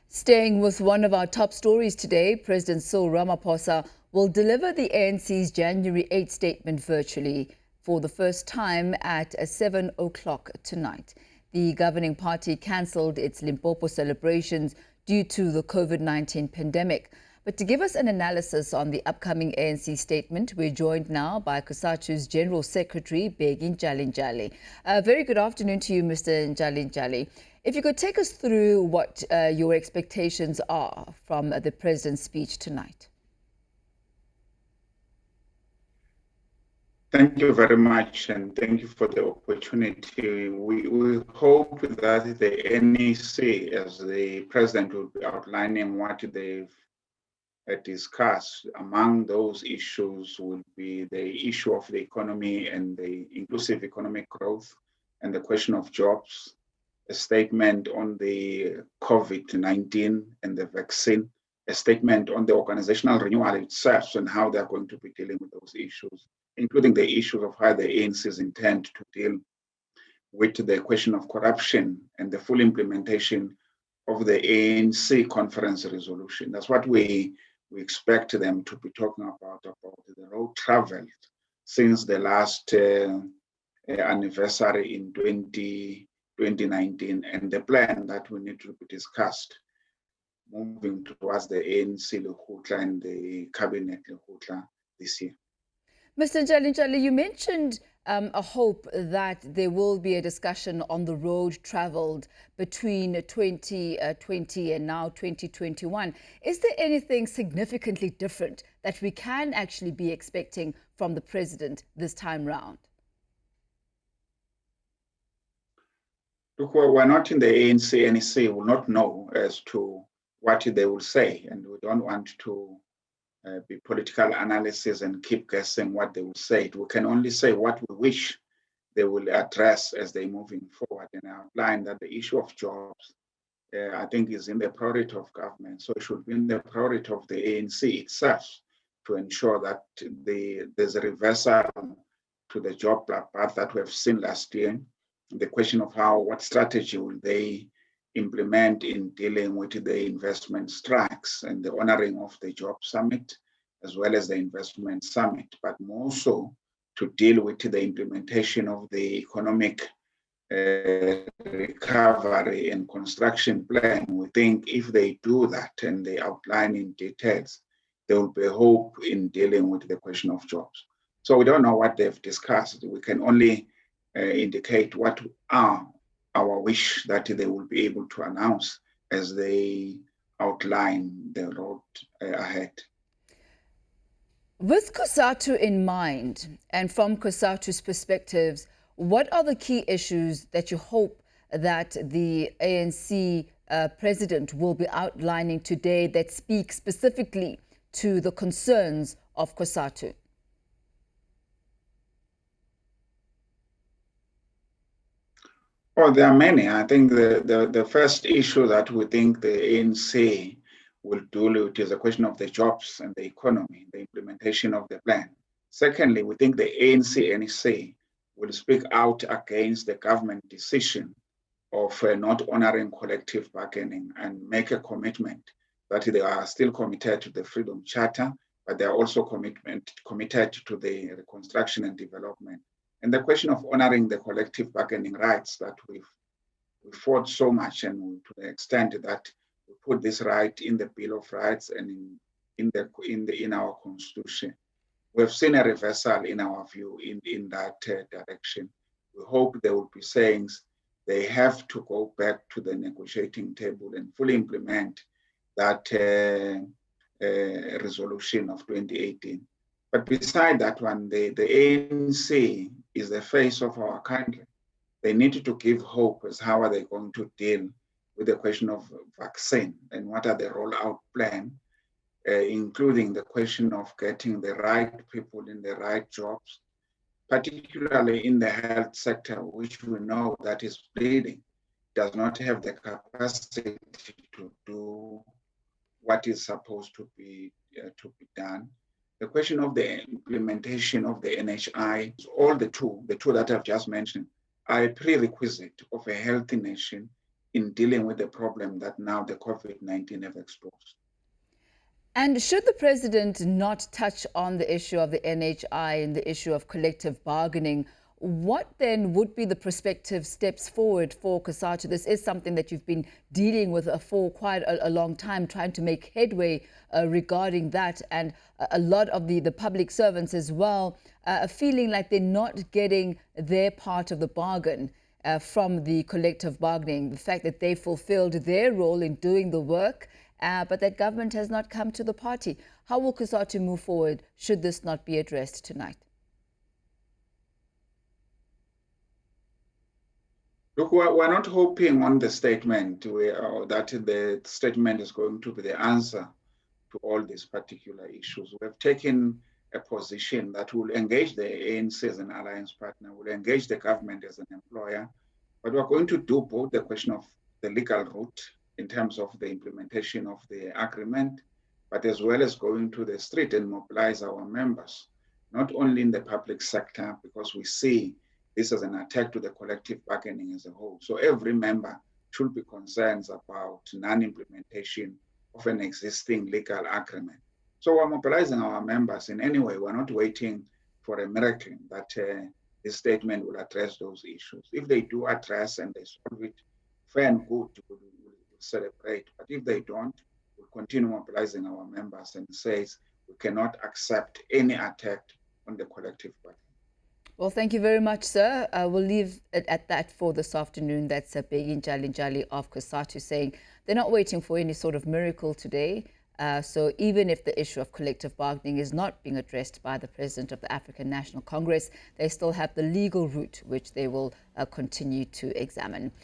Staying with one of our top stories today, President Cyril Ramaphosa will deliver the ANC's January 8 statement virtually for the first time at 7 o'clock tonight. The governing party cancelled its Limpopo celebrations due to the COVID-19 pandemic. But to give us an analysis on the upcoming ANC statement, we're joined now by COSATU's General Secretary, Bheki NtshaliNtshali. Very good afternoon to you, Mr. NtshaliNtshali. If you could take us through what your expectations are from the President's speech tonight. Thank you very much, and thank you for the opportunity. We hope that the NEC, as the President will be outlining what they've discussed, among those issues will be the issue of the economy and the inclusive economic growth and the question of jobs, a statement on the COVID-19 and the vaccine, a statement on the organizational renewal itself and how they're going to be dealing with those issues, including the issues of how the ANCs intend to deal with the question of corruption and the full implementation of the ANC conference resolution. That's what we expect them to be talking about the road traveled since the last anniversary in 2019 and the plan that we need to be discussed moving towards the ANC Lekgotla and the Cabinet Lekgotla this year. Mr. NtshaliNtshali, you mentioned a hope that there will be a discussion on the road travelled between 2020 and now 2021. Is there anything significantly different that we can actually be expecting from the President this time round? Look, we're not in the ANC, NEC will not know as to what they will say, and we don't want to be political analysis and keep guessing what they will say. We can only say what we wish they will address as they're moving forward. And I outlined that the issue of jobs, I think, is in the priority of government. So it should be in the priority of the ANC itself to ensure that there's a reversal to the job path that we have seen last year. The question of what strategy will they implement in dealing with the investment strikes and the honoring of the job summit, as well as the investment summit, but more so to deal with the implementation of the economic recovery and construction plan. We think if they do that and they outline in details, there will be hope in dealing with the question of jobs. So we don't know what they've discussed. We can only indicate what are our wish that they will be able to announce as they outline the road ahead. With COSATU in mind, and from COSATU's perspectives, what are the key issues that you hope that the ANC President will be outlining today that speak specifically to the concerns of COSATU? Oh, there are many. I think the first issue that we think the ANC will deal with is the question of the jobs and the economy, the implementation of the plan. Secondly, we think the ANC-NEC will speak out against the government decision of not honoring collective bargaining and make a commitment that they are still committed to the Freedom Charter, but they are also committed to the reconstruction and development. And the question of honoring the collective bargaining rights that we fought so much, and to the extent that we put this right in the Bill of Rights and in our Constitution. We have seen a reversal in our view in that direction. We hope they will be saying they have to go back to the negotiating table and fully implement that resolution of 2018. But beside that one, the ANC is the face of our country. They need to give hope as how are they going to deal with the question of vaccine and what are the rollout plan, including the question of getting the right people in the right jobs, particularly in the health sector, which we know that is bleeding, does not have the capacity to do what is supposed to be done. The question of the implementation of the NHI, all the two that I've just mentioned, are a prerequisite of a healthy nation in dealing with the problem that now the COVID-19 have exposed. And should the president not touch on the issue of the NHI and the issue of collective bargaining, what then would be the prospective steps forward for COSATU? This is something that you've been dealing with for quite a long time, trying to make headway regarding that. And a lot of the public servants as well are feeling like they're not getting their part of the bargain from the collective bargaining, the fact that they fulfilled their role in doing the work, but that government has not come to the party. How will COSATU move forward should this not be addressed tonight? Look, we're not hoping on the statement that the statement is going to be the answer to all these particular issues. We have taken a position that will engage the ANC as an alliance partner, will engage the government as an employer, but we're going to do both the question of the legal route in terms of the implementation of the agreement, but as well as going to the street and mobilize our members, not only in the public sector, because we see this as an attack to the collective bargaining as a whole. So every member should be concerned about non-implementation of an existing legal agreement. So we're mobilizing our members in any way. We're not waiting for a miracle that this statement will address those issues. If they do address and they solve it, fair and good, we'll celebrate. But if they don't, we'll continue mobilizing our members and says we cannot accept any attack on the collective bargaining. Well, thank you very much, sir. We'll leave it at that for this afternoon. That's Bheki NtshaliNtshali of COSATU saying they're not waiting for any sort of miracle today. So even if the issue of collective bargaining is not being addressed by the President of the African National Congress, they still have the legal route which they will continue to examine.